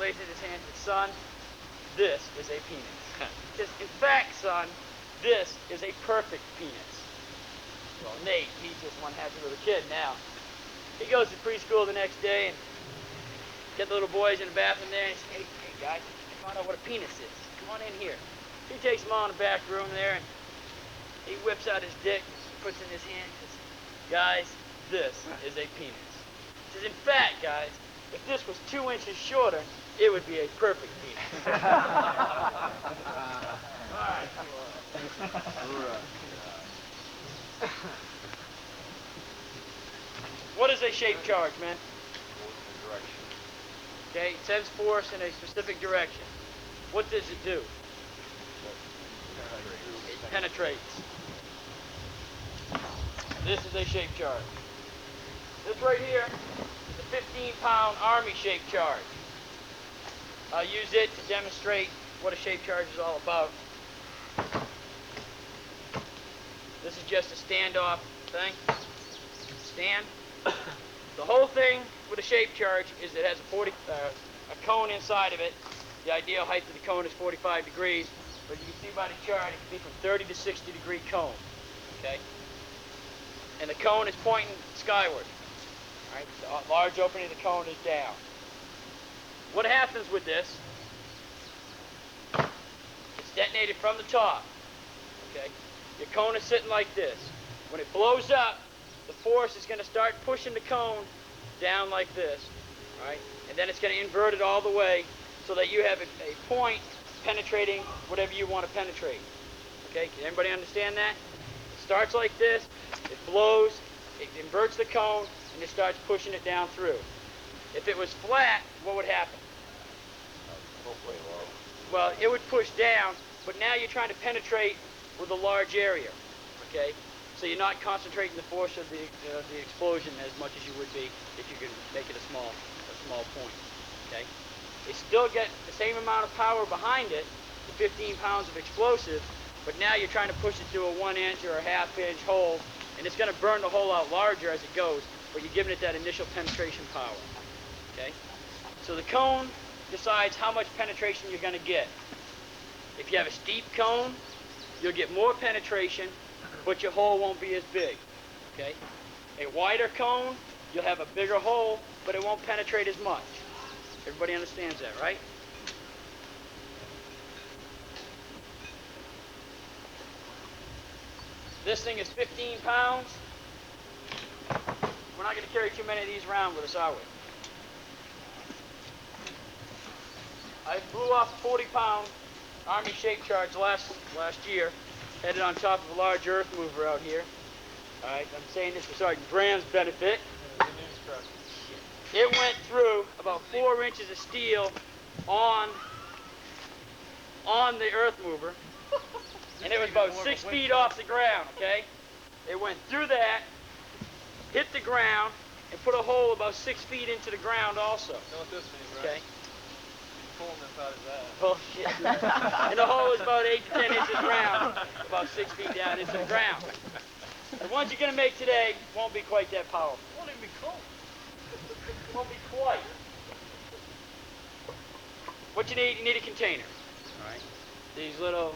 lays it in his hand and says, son, this is a penis. He says, in fact, son, this is a perfect penis. Well, Nate, he's just one happy little kid now. He goes to preschool the next day and get the little boys in the bathroom there and he says, hey guys, I found out what a penis is. Come on in here. He takes them all in the back room there and he whips out his dick, puts it in his hand and says, guys, this is a penis. He says, in fact, guys, if this was 2 inches shorter, it would be a perfect penis. All right. What is a shape charge, man? Okay, it sends force in a specific direction. What does it do? It penetrates. This is a shape charge. This right here is a 15-pound Army shape charge. I'll use it to demonstrate what a shape charge is all about. This is just a standoff thing. Stand. The whole thing with a shape charge is it has a cone inside of it. The ideal height of the cone is 45 degrees, but you can see by the chart it can be from 30 to 60 degree cone. Okay? And the cone is pointing skyward. Right? The large opening of the cone is down. What happens with this? It's detonated from the top. Okay? Your cone is sitting like this. When it blows up, the force is going to start pushing the cone down like this. Right? And then it's going to invert it all the way so that you have a point penetrating whatever you want to penetrate. Okay? Can everybody understand that? It starts like this. It blows. It inverts the cone. And it starts pushing it down through. If it was flat, what would happen? Well, it would push down, but now you're trying to penetrate with a large area, okay? So you're not concentrating the force of the explosion as much as you would be if you could make it a small point, okay? They still get the same amount of power behind it, the 15 pounds of explosive, but now you're trying to push it through a 1 inch or a ½ inch hole, and it's going to burn the hole out larger as it goes, but you're giving it that initial penetration power, okay? So the cone decides how much penetration you're going to get. If you have a steep cone, you'll get more penetration, but your hole won't be as big, okay? A wider cone, you'll have a bigger hole, but it won't penetrate as much. Everybody understands that, right? This thing is 15 pounds. We're not going to carry too many of these around with us, are we? I blew off a 40-pound Army shape charge last year, headed on top of a large earth mover out here. All right, I'm saying this for Sergeant Graham's benefit. It went through about 4 inches of steel on the earth mover, and it was about 6 feet off the ground, okay? It went through that, hit the ground, and put a hole about 6 feet into the ground also. You know what this means, right? Okay. Pulling this out his ass. Bullshit. And the hole is about 8 to 10 inches round, about 6 feet down into the ground. The ones you're going to make today won't be quite that powerful. Won't even be cold. Won't be quite. What you need a container. All right. These little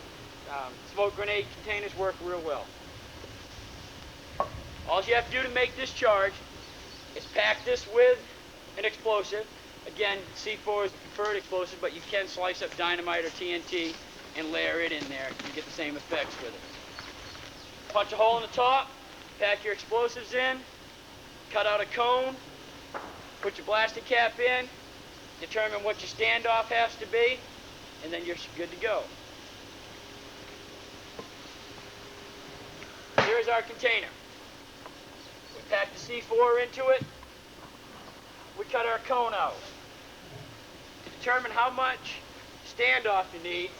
smoke grenade containers work real well. All you have to do to make this charge is pack this with an explosive. Again, C4 is the preferred explosive, but you can slice up dynamite or TNT and layer it in there. You get the same effects with it. Punch a hole in the top, pack your explosives in, cut out a cone, put your blaster cap in, determine what your standoff has to be, and then you're good to go. Here's our container. We pack the C4 into it. We cut our cone out. To determine how much standoff you need,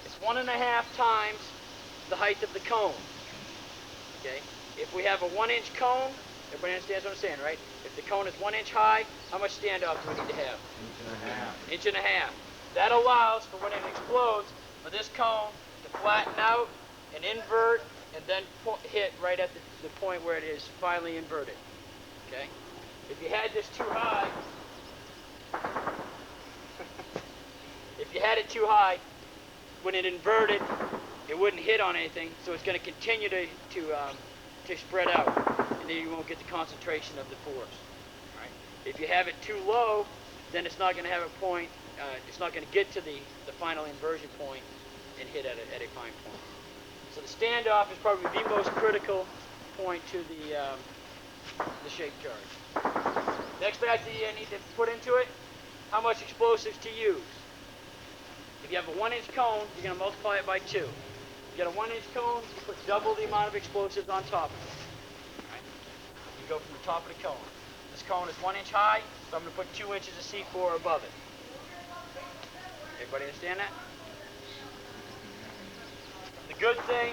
it's 1.5 times the height of the cone. Okay? If we have a 1-inch cone, everybody understands what I'm saying, right? If the cone is 1 inch high, how much standoff do we need to have? 1.5 inches. That allows for when it explodes for this cone to flatten out and invert and then hit right at the point where it is finally inverted. Okay? If you had this too high, had it too high, when it inverted, it wouldn't hit on anything, so it's going to continue to spread out, and then you won't get the concentration of the force. Right? If you have it too low, then it's not going to have a point. It's not going to get to the final inversion point and hit at a fine point. So the standoff is probably the most critical point to the shape charge. Next thing I need to put into it, how much explosives to use. If you have a 1-inch cone, you're going to multiply it by 2. You get a 1-inch cone, you put double the amount of explosives on top of it. Right? You go from the top of the cone. This cone is 1 inch high, so I'm going to put 2 inches of C4 above it. Everybody understand that? The good thing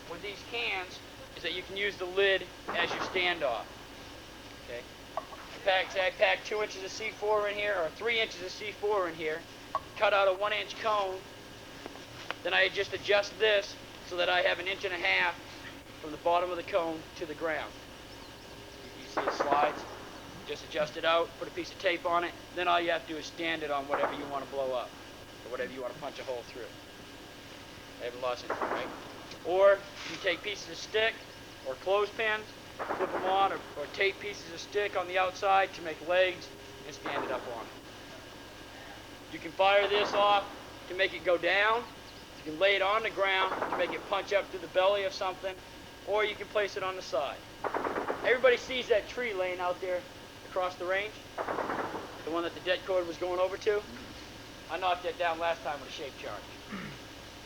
with these cans is that you can use the lid as your standoff. Okay? I packed 2 inches of C4 in here, or 3 inches of C4 in here, cut out a 1-inch cone, then I just adjust this so that I have 1.5 inches from the bottom of the cone to the ground. You see it slides, just adjust it out, put a piece of tape on it, then all you have to do is stand it on whatever you want to blow up, or whatever you want to punch a hole through. I haven't lost anything, right? Or you take pieces of stick or clothespins, flip them on, or tape pieces of stick on the outside to make legs and stand it up on it. You can fire this off to make it go down. You can lay it on the ground to make it punch up through the belly of something, or you can place it on the side. Everybody sees that tree laying out there across the range, the one that the dead cord was going over to. I knocked that down last time with a shape charge.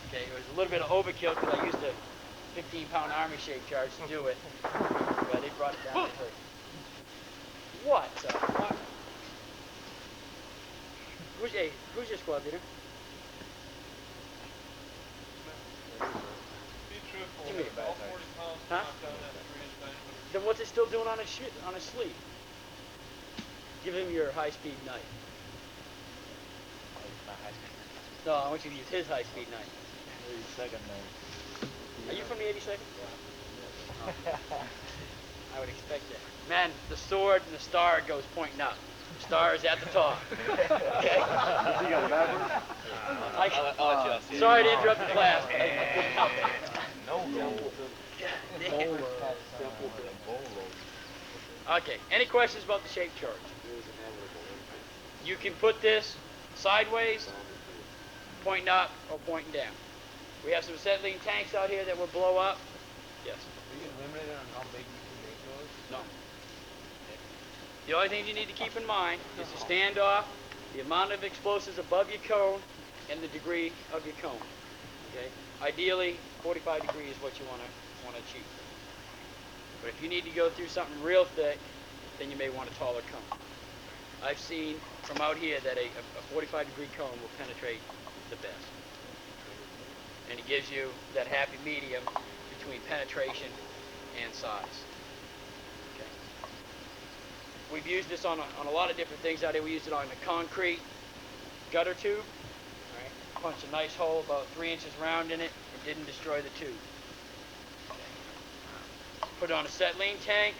Okay, it was a little bit of overkill because I used a 15-pound Army shape charge to do it, but it brought it down. What? What? Who's your squad leader? Be truthful. Give me a All 40 pounds Huh? knocked down that 3-inch diameter. Then what's it still doing on his sleeve? Give him your high-speed knife. No, I want you to use his high-speed knife. 82nd knife. Are you from the 82nd? Yeah. Oh. I would expect that. Man, the sword and the star goes pointing up. The star is at the top. Okay? You got it backwards? I'll adjust. Sorry to interrupt the class. But I couldn't help it. No goal. Okay, any questions about the shape charge? You can put this sideways, pointing up, or pointing down. We have some acetylene tanks out here that will blow up. Yes. Are you limited on how big you can make those? No. The only thing you need to keep in mind is the standoff, the amount of explosives above your cone, and the degree of your cone. Okay. Ideally, 45 degrees is what you want to achieve. But if you need to go through something real thick, then you may want a taller cone. I've seen from out here that a 45-degree cone will penetrate the best. And it gives you that happy medium between penetration and size. Okay. We've used this on a lot of different things out here. We used it on a concrete gutter tube. Right? Punched a nice hole about 3 inches round in it. It didn't destroy the tube. Okay. Put it on a acetylene tank.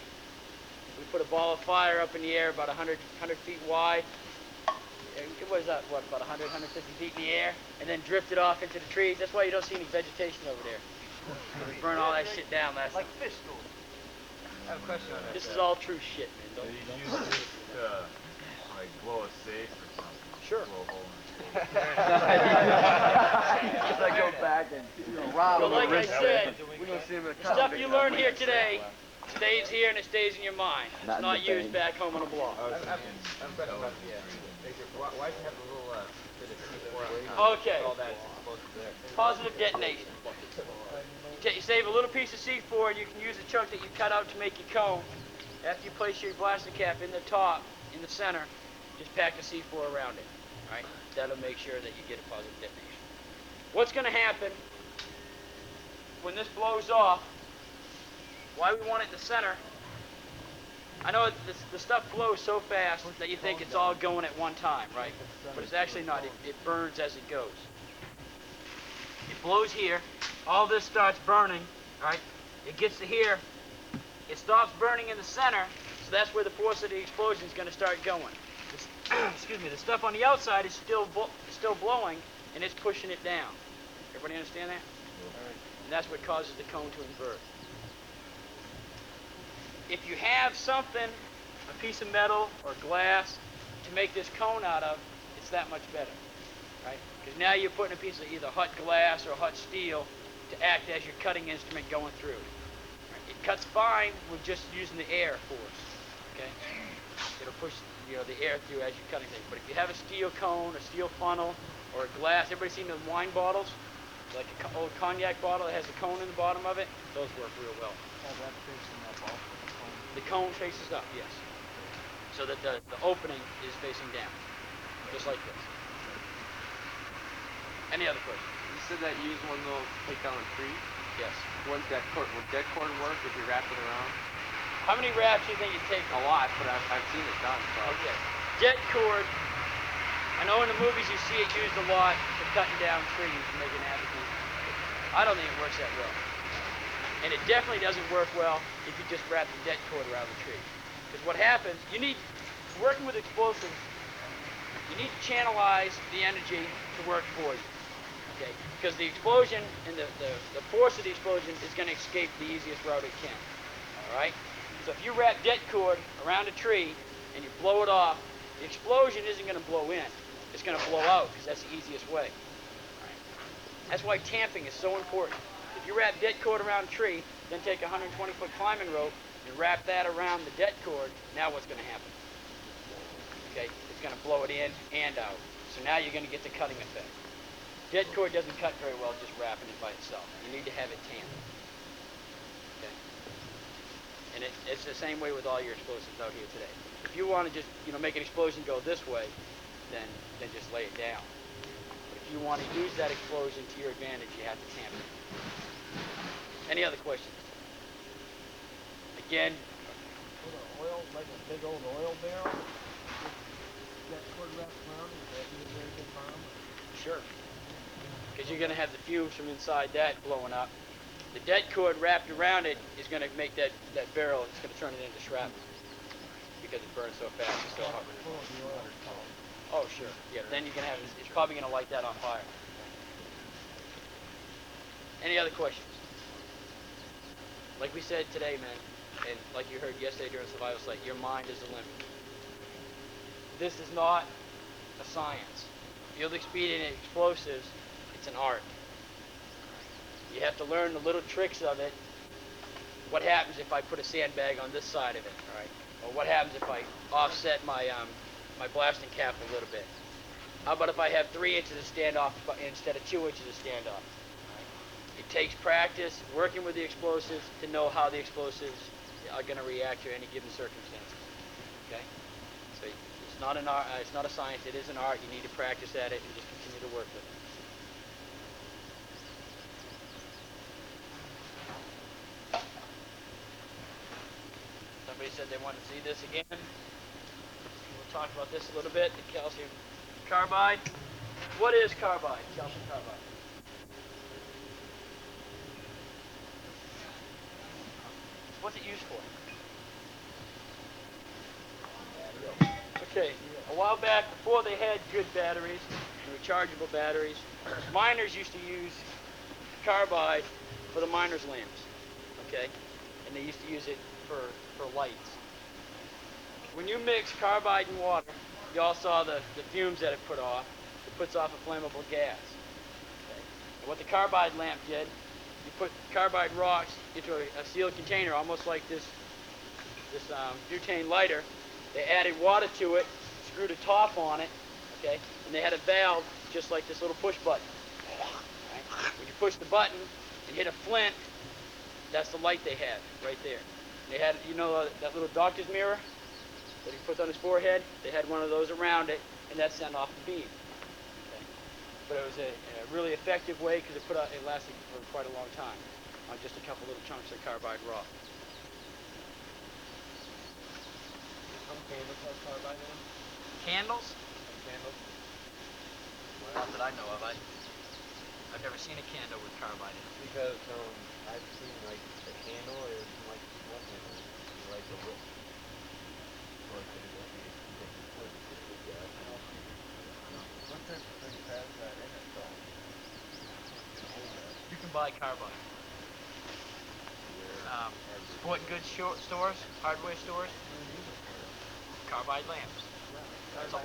We put a ball of fire up in the air about 100 feet wide. It was about 100, 150 feet in the air, and then drifted off into the trees. That's why you don't see any vegetation over there. We burned all that shit down last time. Like fish school. I have a question on that. This is all true shit, man. So you use this to, like, blow a safe or something? Sure. Blow a hole in the safe. Because I go back and rob But like I said, we're going to see him in a the stuff you learn here today stays here and it stays in your mind. It's not used back home on a blog. I'm better about why do you have a little bit of C4 Okay. all that explosive there? Positive detonation. You save a little piece of C4 and you can use the chunk that you cut out to make your cone. After you place your blaster cap in the top, in the center, just pack the C4 around it. Right? That'll make sure that you get a positive detonation. What's going to happen when this blows off? Why we want it in the center? I know the stuff blows so fast that you think it's all going at one time, right? But it's actually not. It burns as it goes. It blows here. All this starts burning, right? It gets to here. It stops burning in the center, so that's where the force of the explosion is going to start going. excuse me, the stuff on the outside is still blowing, and it's pushing it down. Everybody understand that? And that's what causes the cone to invert. If you have something, a piece of metal or glass, to make this cone out of, it's that much better, right? Because now you're putting a piece of either hot glass or hot steel to act as your cutting instrument going through. It cuts fine with just using the air force, okay? It'll push the air through as you're cutting things. But if you have a steel cone, a steel funnel, or a glass, everybody seen the wine bottles? Like an old cognac bottle that has a cone in the bottom of it? Those work real well. The cone faces up, yes. So that the opening is facing down, just like this. Any other questions? You said that you use one little take down a tree. Yes. Would dead cord work if you wrap it around? How many wraps do you think you take? A lot, but I've seen it done. So. Okay. Jet cord. I know in the movies you see it used a lot for cutting down trees and making additive. I don't think it works that well. And it definitely doesn't work well if you just wrap the jet cord around the tree. Because what happens, working with explosives, you need to channelize the energy to work for you. Okay? Because the explosion and the force of the explosion is going to escape the easiest route it can. Alright? So if you wrap jet cord around a tree and you blow it off, the explosion isn't going to blow in. It's going to blow out because that's the easiest way. Right? That's why tamping is so important. If you wrap det cord around a tree, then take a 120-foot climbing rope and wrap that around the det cord, now what's going to happen? Okay, it's going to blow it in and out. So now you're going to get the cutting effect. Det cord doesn't cut very well just wrapping it by itself. You need to have it tamped. Okay? And it's the same way with all your explosives out here today. If you want to just make an explosion go this way, then just lay it down. But if you want to use that explosion to your advantage, you have to tamp it. Any other questions? Again, Oil, like a big old oil barrel, that cord wrapped around, would that be a very good bomb? sure. Because you're going to have the fumes from inside that blowing up. The det cord wrapped around it is going to make that barrel, it's going to turn it into shrapnel. Because it burns so fast, it's so hot. Oh, sure. Yeah, then you can have, it's probably going to light that on fire. Any other questions? Like we said today, man, and like you heard yesterday during Survival Site, your mind is the limit. This is not a science. Field expedient explosives, it's an art. You have to learn the little tricks of it. What happens if I put a sandbag on this side of it, all right? Or what happens if I offset my my blasting cap a little bit? How about if I have 3 inches of standoff instead of 2 inches of standoff? It takes practice working with the explosives to know how the explosives are going to react to any given circumstances. Okay? So it's not an art, it's not a science, it is an art. You need to practice at it and just continue to work with it. Somebody said they wanted to see this again. We'll talk about this a little bit, the calcium carbide. What is carbide, calcium carbide? What's it used for? Okay, a while back, before they had good batteries, rechargeable batteries, miners used to use carbide for the miners' lamps, okay? And they used to use it for lights. When you mix carbide and water, you all saw the fumes that it put off. It puts off a flammable gas. Okay? And what the carbide lamp did, you put carbide rocks into a sealed container, almost like this butane lighter. They added water to it, screwed a top on it, okay, and they had a valve just like this little push button. Right? When you push the button and hit a flint, that's the light they had right there. They had, that little doctor's mirror that he puts on his forehead. They had one of those around it, and that sent off the beam. Okay? But it was a really effective way because it lasted for quite a long time on just a couple little chunks of carbide rock. Some candles have carbide in them? Candles? Candles? Well, not that I know of. I've never seen a candle with carbide in it. Because I've seen like the candle is like what like the wick. What type of things has that in it though? You can buy carbide. Sporting goods stores, hardware stores, carbide lamps. It's a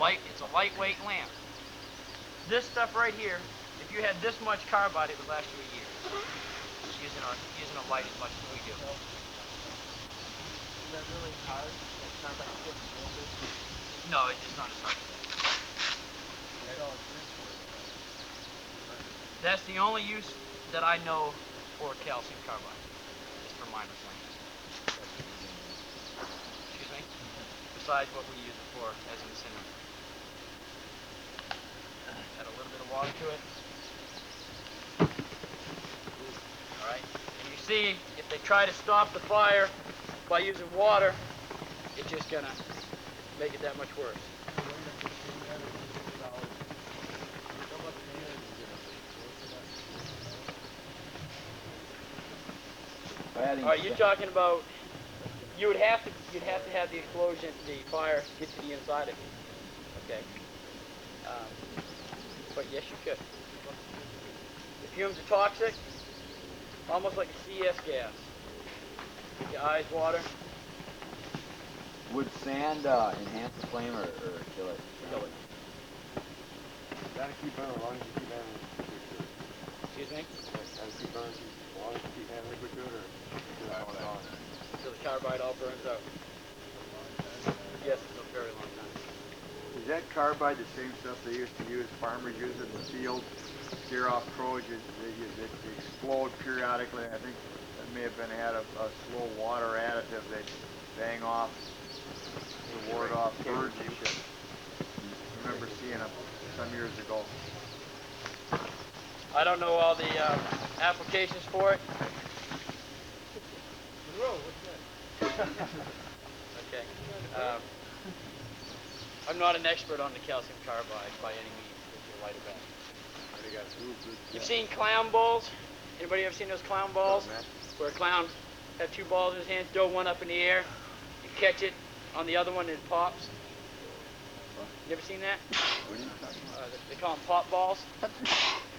lightweight lamp. This stuff right here, if you had this much carbide, it would last you a year. Using a light as much as we do. Is that really hard? Like carbide tip molded? No, it's just not as hard. That's all it's used for. That's the only use that I know for calcium carbide. Is for minor lamps. Excuse me? Besides what we use it for as an incinerator. Add a little bit of water to it. Alright? And you see, if they try to stop the fire by using water, it's just gonna make it that much worse. Alright, you're talking about you'd have to have the explosion, the fire get to the inside of it. Okay. But yes, you could. The fumes are toxic, almost like a CS gas. Make your eyes water. Would sand enhance the flame or kill it? Kill it. Gotta keep on as long as you keep having liquid to it. Excuse me? Gotta keep on as long as you keep having liquid to it, or Until the carbide all burns out. Yes, it's a very long time. Is that carbide the same stuff they used to use, farmers use it in the field, scare off Trojans, they explode periodically? I think that may have had a slow water additive they'd bang off to ward off birds and shit. I remember seeing them some years ago. I don't know all the applications for it. Okay. I'm not an expert on the calcium carbide by any means with your lighter bag. You've seen clown balls? Anybody ever seen those clown balls? Where a clown has two balls in his hand, throw one up in the air, you catch it on the other one and it pops? You ever seen that? They call them pop balls.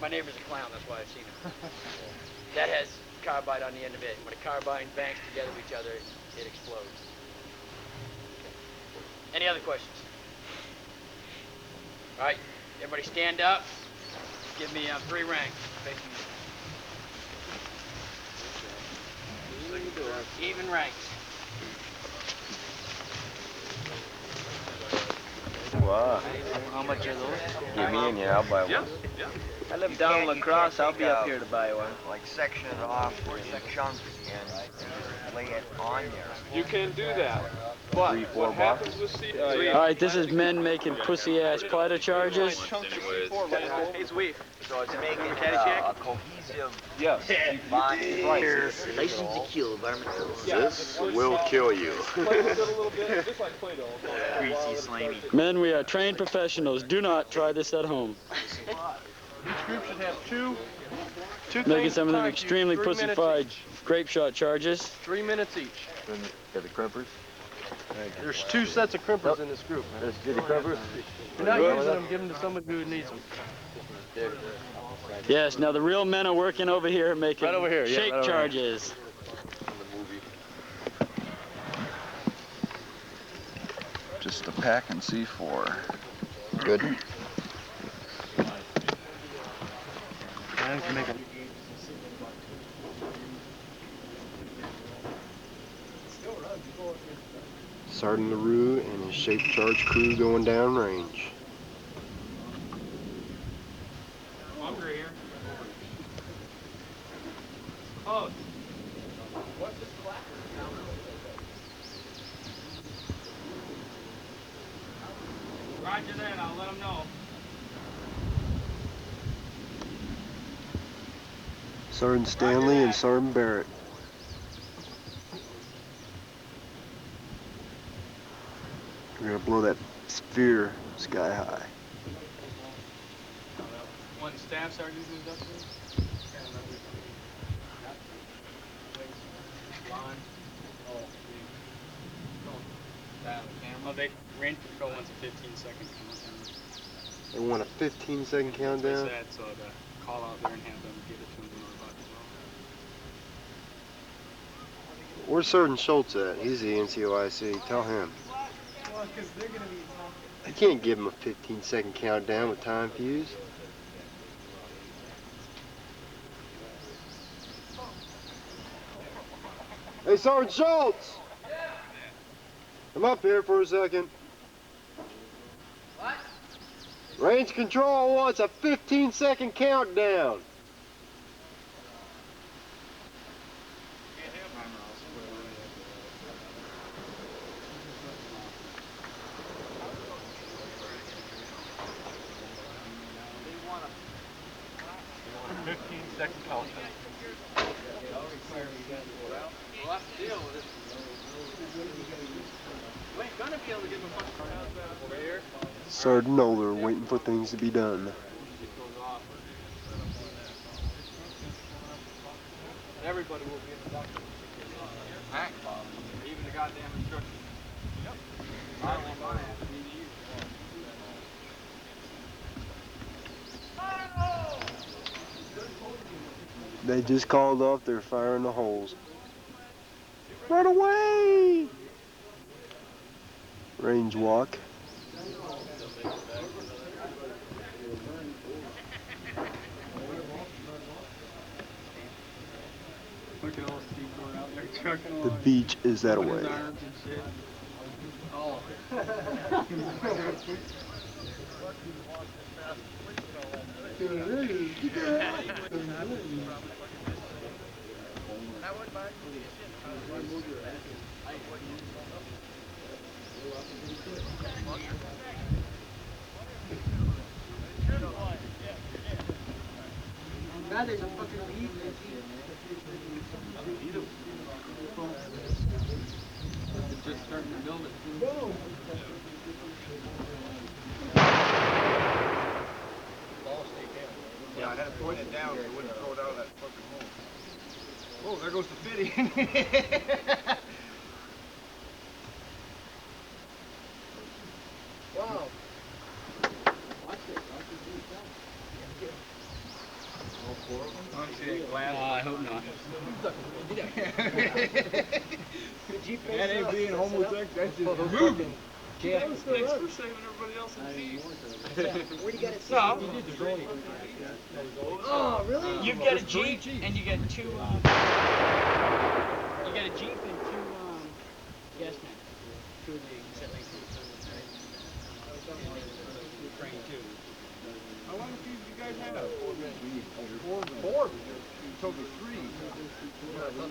My neighbor's a clown, that's why I've seen it. That has carbide on the end of it. When a carbide bangs together with each other, it explodes. Okay. Any other questions? All right, everybody stand up. Give me 3 ranks. Even ranks. Wow. How much are those? Give me in, yeah, I'll buy one. I live down La Crosse. I'll be up here to buy one. Like section it off in chunks and lay it on there. You can do that, but what happens with Alright, this is men making pussy-ass platter charges. It's weave. So to make it a cohesive bond. Nice and secure, environmental. This will kill you. Greasy, slimy. Men, we are trained professionals. Do not try this at home. Each group should have two Making things some of them timed, extremely 3 minutes pussified each. grape shot charges. 3 minutes each. Got the crimpers? There's 2 sets of crimpers in this group, man. There's the crimpers? If you're not using them, give them to somebody who needs them. Yes, now the real men are working over here making Right over here, yeah, shake right over here. charges. Just a pack and C4. Good. Sergeant LaRue and his shape charge crew going down range. Longer here. Oh. What's this placard? Roger that, I'll let them know. Sergeant Stanley and Sergeant Barrett. We're gonna blow that sphere sky high. One staff sergeant moved up there. Oh, they range patrol one's a 15-second countdown. They want a 15-second countdown. They said, so to call out there and have them give it to them when we're about to go. Where's Sergeant Schultz at? He's the NCOIC. Tell him. Well, because they're going to be talking. You can't give him a 15-second countdown with time fuse. Hey, Sergeant Schultz! Come up here for a second. What? Range control wants a 15-second countdown. We'll have to deal with it. We ain't gonna be able to give them a fucking countdown over here. Sergeant Oler waiting for things to be done. Everybody will be in the document. Even the goddamn instructions. Yep. I don't want my ass to be to you. They just called off. They're firing the holes. Run away! Range walk. Look at all those people out there trucking The along. beach is that With way. his arms and shit. Oh. God, there's a fucking weed. Just starting to build it. Yeah, I had to point it down so it wouldn't throw it out of that fucking hole. Oh, there goes the fitting. Wow. I hope not. That ain't being homosexual, that's just fucking Thanks for saving everybody else in peace. Where do you get it? No. Oh, really? You get a Jeep and you get two, you get a Jeep and two, gas tanks. Two of the acetylene train too. How long do you guys have? 4 minutes. You told me 3.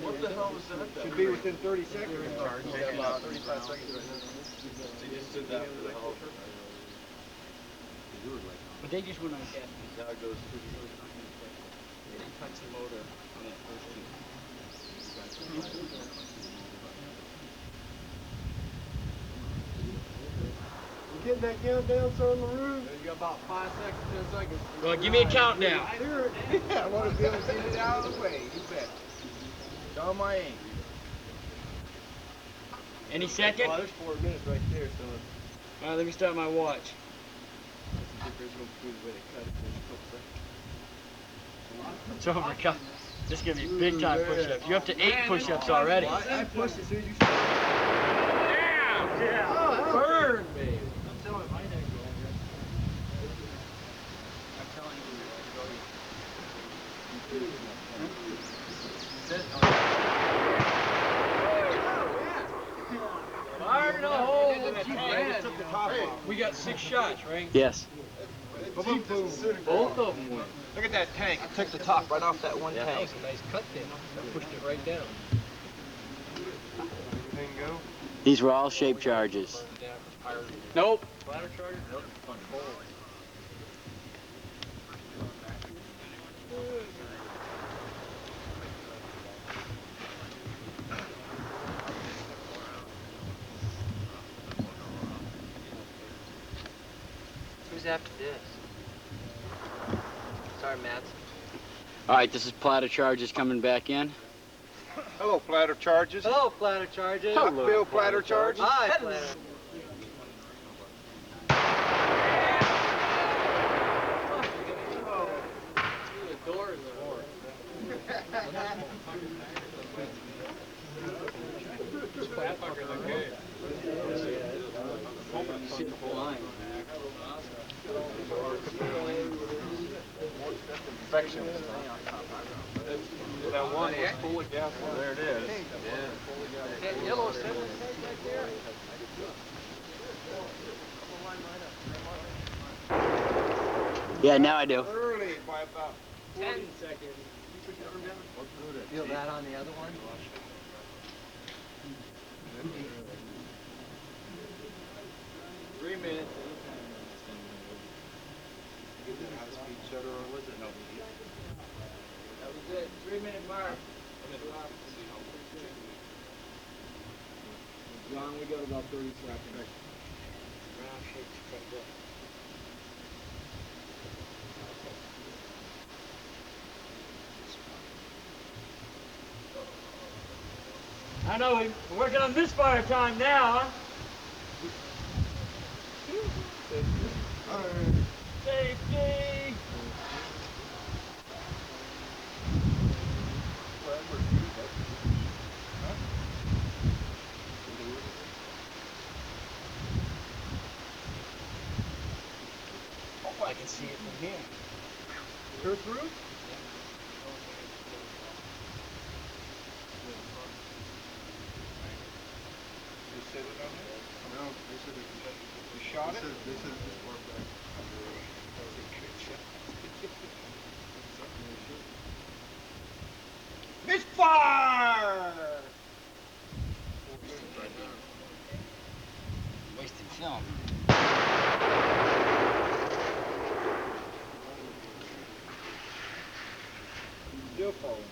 What the hell was that? Should be within 30 seconds. Yeah, about 35 seconds right now. They just did that for the hell of it. But they just went on gas tank. Now it goes through. They didn't touch the motor on that first Jeep. You getting that countdown, Sergeant LaRue? You got about 5 seconds, 10 seconds. Well, give me a countdown. Sure. I want to be able to get it out of the way. You bet. It's on my aim. Any second? Oh, there's 4 minutes right there, so All right, let me start my watch. there's no good way to cut it. It's over. This is gonna be big time push-ups. You're up to 8 push-ups already. I pushed as soon as you started. Yeah. Oh, that burned me. I'm telling you, my neck goes. I'm telling you, Fire in the hole. we got 6 shots, right? Yes. Both of them went. Look at that tank. It took the top right off that one tank. That was a nice cut there. That pushed it right down. These were all shape charges. Nope. Who's after this? Sorry, Matt. All right, this is Platter Charges coming back in. Hello, Platter Charges. Hello, Platter Charges. Hello, Bill Platter Charges. Hi, Platter. inspection. That one was full of gas. There it is. That yellow assembly right there. Yeah, now I do. Early by about 10 seconds. Feel that on the other one? That was it. 3-minute mark. John, we got about 30 seconds. I know we're working on this fire time now, huh? Safety! Oh, I can see it from here. Go through? No, they said you shot it? They said it just worked back. Misfire! Wasted film. Still falling.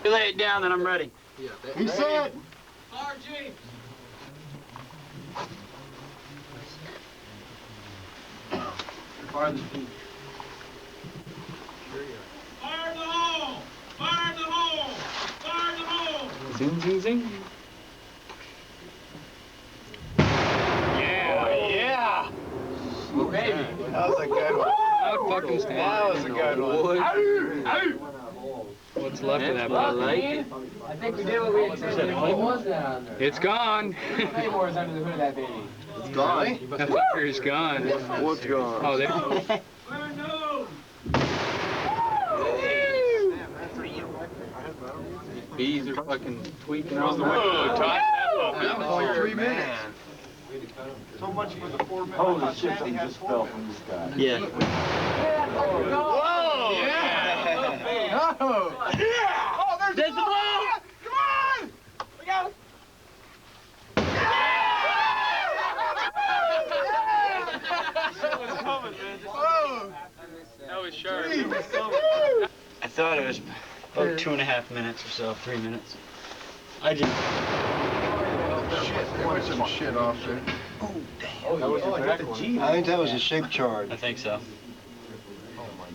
You lay it down, then I'm ready. He said. RG! Fire the team. Fire in the hole! Fire in the hole! Fire in the hole! Zing, zing, zing. Yeah! Oh, baby. That was a good one. That was a good one. What's left of that, but I like it. I think we did what we had said. What was that on there? It's gone. Claymore's under the hood of that baby. It's gone. That fucker is gone. What's gone? Oh, there. Fire no! Bees are fucking tweaking How's on the the wood? That was only 3 minutes. So much for the 4 minutes. Holy shit, something just fell from the sky. Yeah. Whoa! Yeah! Oh! Yeah! Oh, there's There's the ball! Come on! We got it! That was sharp. Woo! I thought it was about 2.5 minutes or so, 3 minutes. I just. Shit, there was some shit off there. That was I think that was a shape charge. I think so.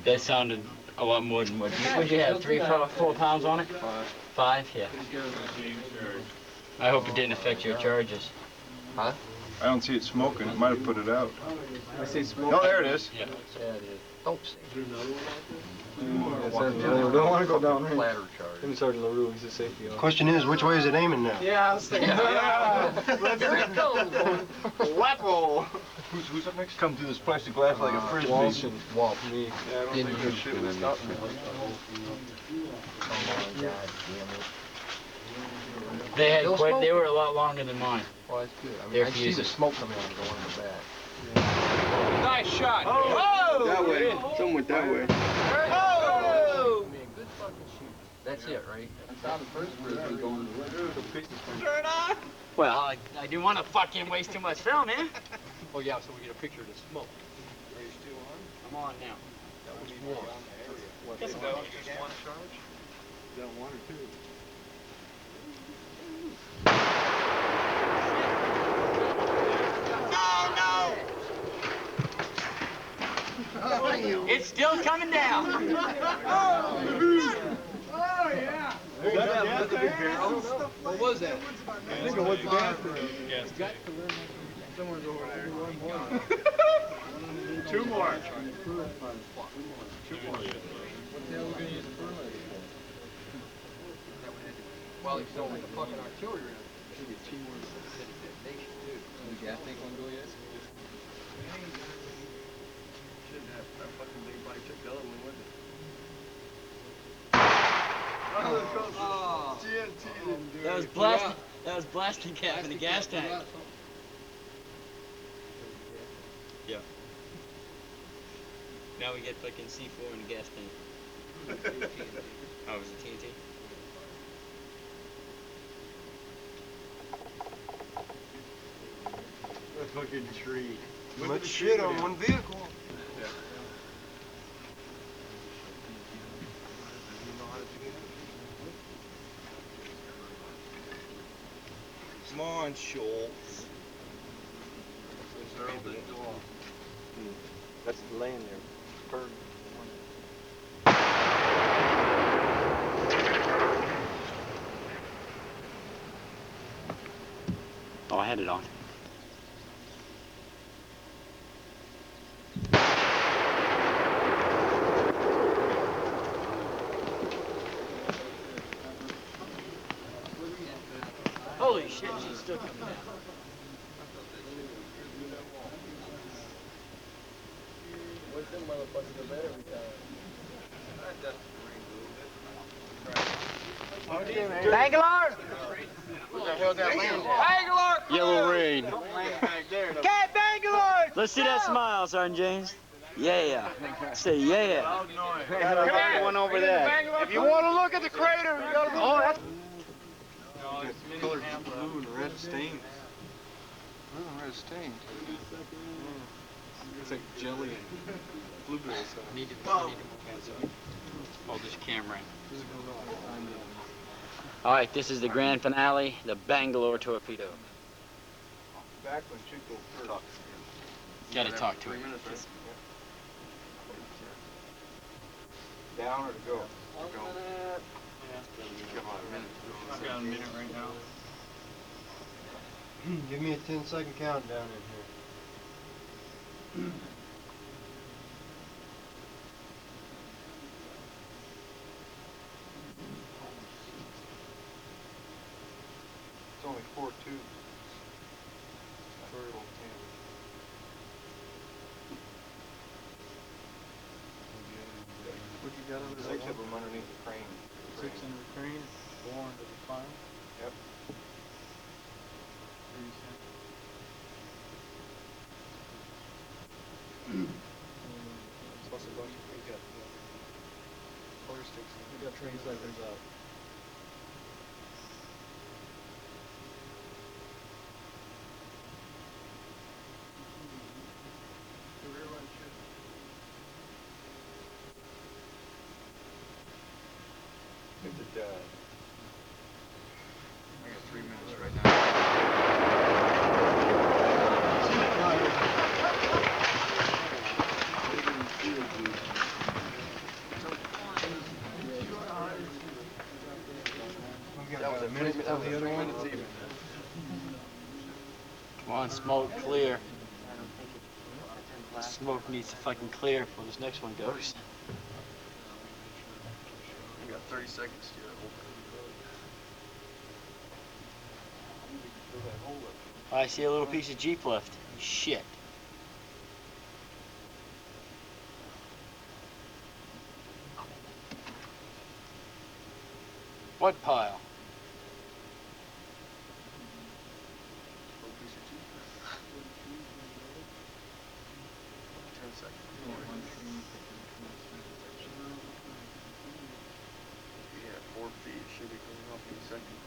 That sounded a lot more than what you have. 3, 4 pounds on it? 5, yeah. I hope it didn't affect your charges. I don't see it smoking. It might have put it out. I see smoke. Oh, there it is. Yeah. Don't say. We don't want to go down there. Ladder charge. Sergeant LaRue, he's a safety officer. Question is, which way is it aiming now? Yeah, I was thinking. Here it goes. Wapple. Who's up next? Come through this plastic glass like a frisbee. Walsh and Walt. me. Yeah, I don't think this shit would stop me. They had quite. They were a lot longer than mine. Well, that's good. I mean, Their I see the fuses. smoke coming out and going in the back. Nice shot. Oh! That way. Some went that way. Oh! I mean, good fucking shoot. That's it, right? I saw the first frisbee going the way. Turn on! Well, I didn't want to fucking waste too much film, man. Oh yeah, so we get a picture of the smoke. Are you still on? I'm on now. That was one. Guess Is I'm that on. just one charge? Is that one or two? It's still coming down. Oh yeah! Is that a gas tank? What was that? I think it was the gas tank. Someone's over there. Two more. What the hell are we gonna use the fertilizer for? Well, it's only the fucking artillery round. Should be teamwork and detonation too. The gas tank won't go yet? Shouldn't have that fucking big bike took the other one with it. Oh. TNT didn't do That was it. blasting. That was blasting cap in the gas tank. Yeah. Now we get fucking C4 in the gas tank. Oh, was it TNT? A fucking tree. Too much shit on one vehicle. Come on, Schultz. That's laying there. Bird. Oh, I had it on. Holy shit, she's still coming down. What's them motherfuckers go better every time? Bangalore! What the hell that land Bangalore! Yellow rain. Get Bangalore! Let's see that smile, Sergeant James. Yeah. Say yeah. Got a one over there. If you want to look at the crater, you gotta go. Oh, that's Color blue and red stains. Blue and red stains. It's like jelly and blueberry stuff. Need to hold this camera in. All right, this is the grand finale, the Bangalore torpedo. back when Chico first. Gotta talk to 3 him. minutes, right? Down or to go? Go. Come on, a minute. I've got a minute right now. Give me a 10-second countdown in here. It's only 4 tubes. Variable 10. What you got under 6 of them underneath the crane. 6 under the crane, 4 under the fire. Yep. Plus a bunch of, we got polar sticks. We got trains like there's out. If it does. I got 3 minutes right now. That was a minute till the other one. Come on, smoke, clear. Smoke needs to fucking clear before this next one goes. You got 30 seconds to I see a little piece of Jeep left. Shit. What pile? Yeah, 4 feet should be coming off in a second.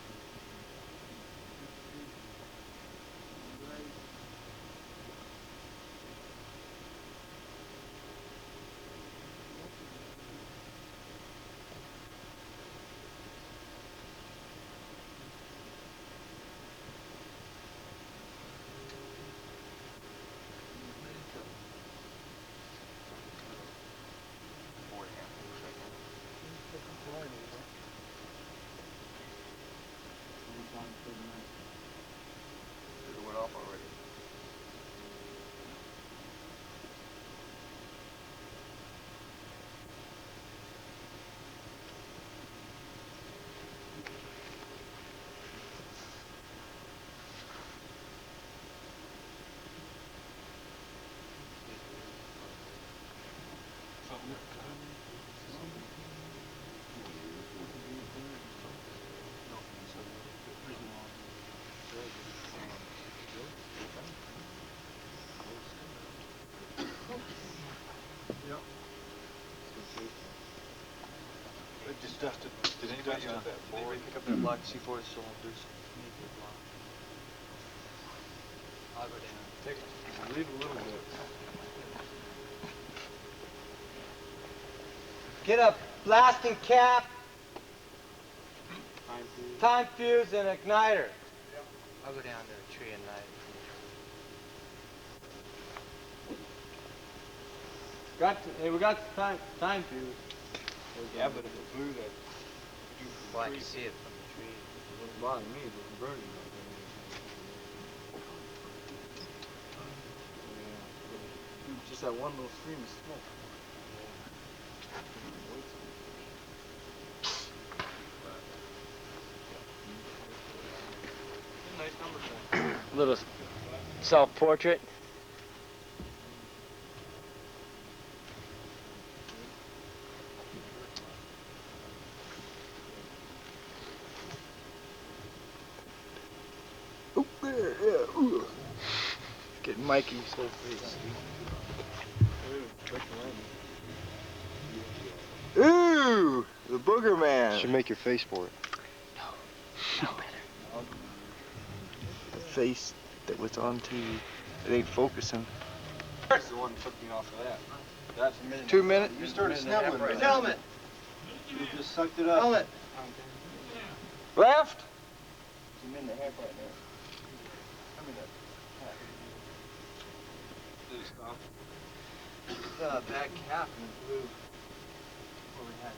Pick up that black C4, so I'll do some. I'll go down. Take it. Leave a little bit. Get a blasting cap, time fuse, and igniter. I'll go down to the tree at night. Hey, we got the time fuse. Yeah, but if it blew that, Well, I can see it from the tree. it wouldn't bother me, it was burning. Yeah. Just that one little stream of smoke. Nice number phone. Little self-portrait. Getting Mikey's whole face. Ooh, the booger man. Should make your face for it. The face that was on TV. It ain't focusing. That's the one that took me off of that. That's 2 minutes? You started sniveling right now. Helmet! You just sucked it up. Helmet! Left? It's a minute and a half right now. I mean, did it stop? The back cap in blue. Where we had it.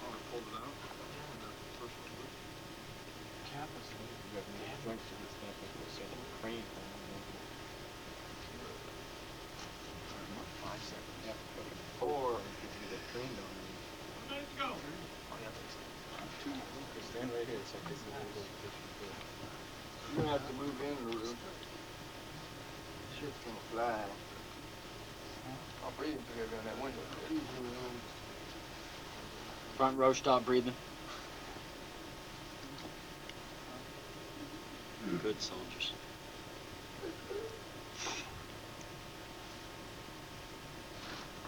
Oh, we pulled it out? First one. Cap is You got the joints in this stuff, like the same crane. 5 seconds. Yeah. 4. Because you get that crane down there. Let's go. Oh, yeah, that's 2. Stand right here. It's like this. You're gonna have to move in or shit's gonna fly. I'll breathe until you're in that window. Front row, stop breathing. Good soldiers.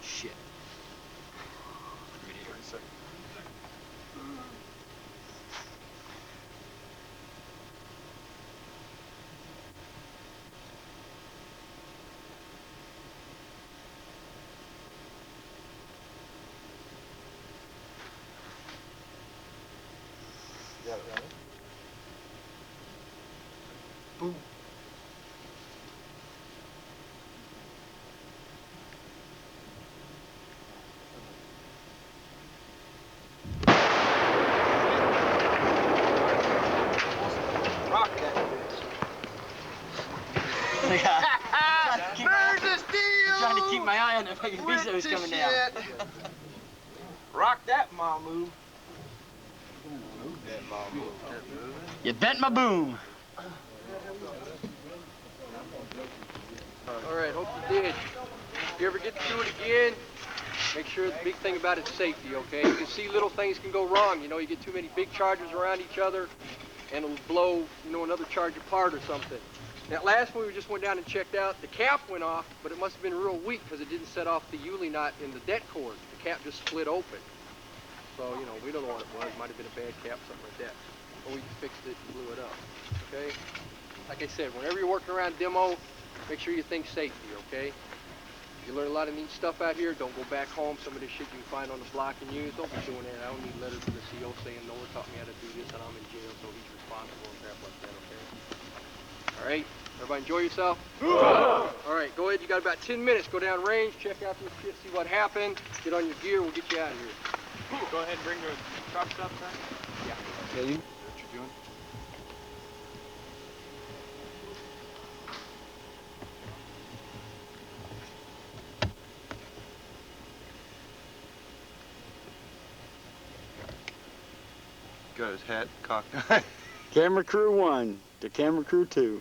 Shit. Right here. 30 seconds. You got it ready? Boom. Rock that bitch. Burn the steel! Trying to keep my eye on the fucking beast that was coming down. Rock that, Mamu. You bent my boom. All right, hope you did. If you ever get to do it again, make sure the big thing about it's safety, okay? You can see little things can go wrong. You know, you get too many big chargers around each other, and it'll blow, you know, another charge apart or something. That last one we just went down and checked out, the cap went off, but it must have been real weak because it didn't set off the Yuli knot in the det cord. The cap just split open. So, you know, we don't know what it was. Might have been a bad cap, something like that. But we fixed it and blew it up, okay? Like I said, whenever you're working around demo, make sure you think safety, okay? You learn a lot of neat stuff out here. Don't go back home. Some of this shit you can find on the block and use. Don't be doing that. I don't need letters from the CO saying Noah taught me how to do this and I'm in jail, so he's responsible and crap like that, okay? All right? Everybody enjoy yourself? All right, go ahead. You got about 10 minutes. Go down range, check out this shit, see what happened. Get on your gear. We'll get you out of here. Go ahead and bring the trucks up then. Yeah. Okay, you? What you doing? Got his hat cocked. Camera crew 1 to camera crew 2.